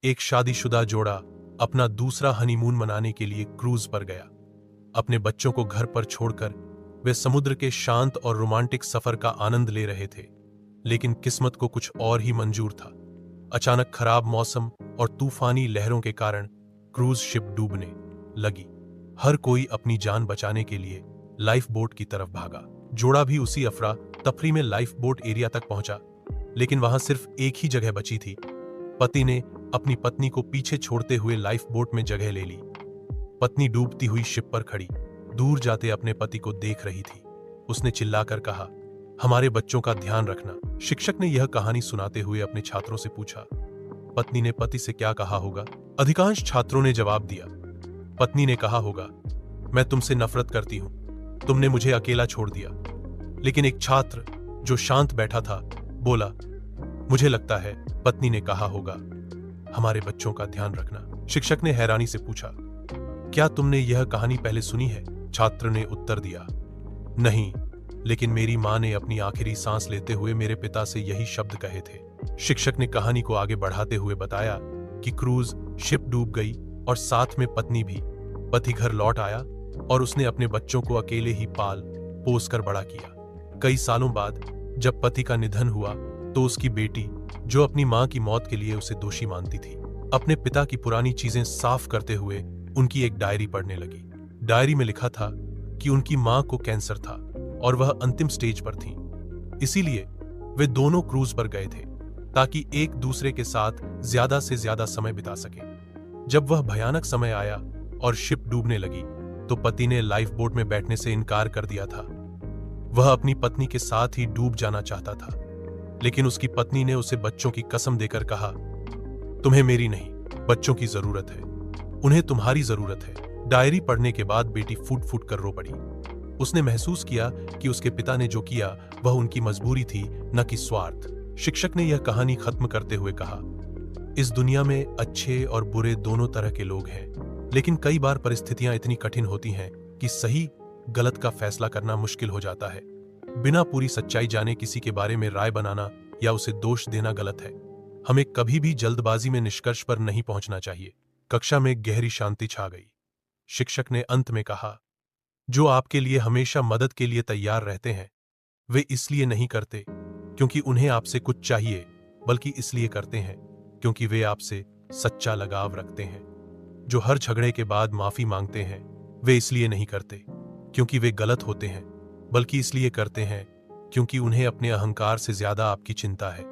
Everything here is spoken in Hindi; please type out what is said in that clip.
एक शादीशुदा जोड़ा अपना दूसरा हनीमून मनाने के लिए क्रूज पर गया। अपने बच्चों को घर पर छोड़कर वे समुद्र के शांत और रोमांटिक सफर का आनंद ले रहे थे। लेकिन किस्मत को कुछ और ही मंजूर था। अचानक खराब मौसम और तूफानी लहरों के कारण क्रूज शिप डूबने लगी। हर कोई अपनी जान बचाने के लिए लाइफ बोट की तरफ भागा। जोड़ा भी उसी अफरा तफरी में लाइफ बोट एरिया तक पहुंचा, लेकिन वहां सिर्फ एक ही जगह बची थी। पति ने अपनी पत्नी को पीछे छोड़ते हुए लाइफ बोट में जगह ले ली। पत्नी डूबती हुई शिप पर खड़ी दूर जाते अपने पति को देख रही थी। उसने चिल्लाकर कहा, हमारे बच्चों का ध्यान रखना। शिक्षक ने यह कहानी सुनाते हुए अपने छात्रों से पूछा, पत्नी ने पति से क्या कहा होगा? अधिकांश छात्रों ने जवाब दिया, पत्नी ने कहा होगा, मैं तुमसे नफरत करती हूं, तुमने मुझे अकेला छोड़ दिया। लेकिन एक छात्र जो शांत बैठा था बोला, मुझे लगता है पत्नी ने कहा होगा, हमारे बच्चों का ध्यान रखना। शिक्षक ने हैरानी से पूछा, क्या तुमने यह कहानी पहले सुनी है? छात्र ने उत्तर दिया, नहीं, लेकिन मेरी मां ने अपनी आखिरी सांस लेते हुए मेरे पिता से यही शब्द कहे थे। शिक्षक ने कहानी को आगे बढ़ाते हुए बताया कि क्रूज शिप डूब गई और साथ में पत्नी भी। पति घर लौट आया और उसने अपने बच्चों को अकेले ही पाल पोस कर बड़ा किया। कई सालों बाद जब पति का निधन हुआ तो उसकी बेटी, जो अपनी मां की मौत के लिए उसे दोषी मानती थी, अपने पिता की पुरानी चीजें साफ करते हुए उनकी एक डायरी पढ़ने लगी। डायरी में लिखा था कि उनकी मां को कैंसर था और वह अंतिम स्टेज पर थी। इसीलिए वे दोनों क्रूज पर गए थे ताकि एक दूसरे के साथ ज्यादा से ज्यादा समय बिता सके। जब वह भयानक समय आया और शिप डूबने लगी तो पति ने लाइफ बोट में बैठने से इनकार कर दिया था। वह अपनी पत्नी के साथ ही डूब जाना चाहता था, लेकिन उसकी पत्नी ने उसे बच्चों की कसम देकर कहा, तुम्हें मेरी नहीं, बच्चों की जरूरत है, उन्हें तुम्हारी जरूरत है। डायरी पढ़ने के बाद बेटी फूट फूट कर रो पड़ी। उसने महसूस किया कि उसके पिता ने जो किया वह उनकी मजबूरी थी, न कि स्वार्थ। शिक्षक ने यह कहानी खत्म करते हुए कहा, इस दुनिया में अच्छे और बुरे दोनों तरह के लोग हैं, लेकिन कई बार परिस्थितियां इतनी कठिन होती हैं कि सही गलत का फैसला करना मुश्किल हो जाता है। बिना पूरी सच्चाई जाने किसी के बारे में राय बनाना या उसे दोष देना गलत है। हमें कभी भी जल्दबाजी में निष्कर्ष पर नहीं पहुंचना चाहिए। कक्षा में गहरी शांति छा गई। शिक्षक ने अंत में कहा, जो आपके लिए हमेशा मदद के लिए तैयार रहते हैं, वे इसलिए नहीं करते क्योंकि उन्हें आपसे कुछ चाहिए, बल्कि इसलिए करते हैं क्योंकि वे आपसे सच्चा लगाव रखते हैं। जो हर झगड़े के बाद माफी मांगते हैं, वे इसलिए नहीं करते क्योंकि वे गलत होते हैं, बल्कि इसलिए करते हैं क्योंकि उन्हें अपने अहंकार से ज्यादा आपकी चिंता है।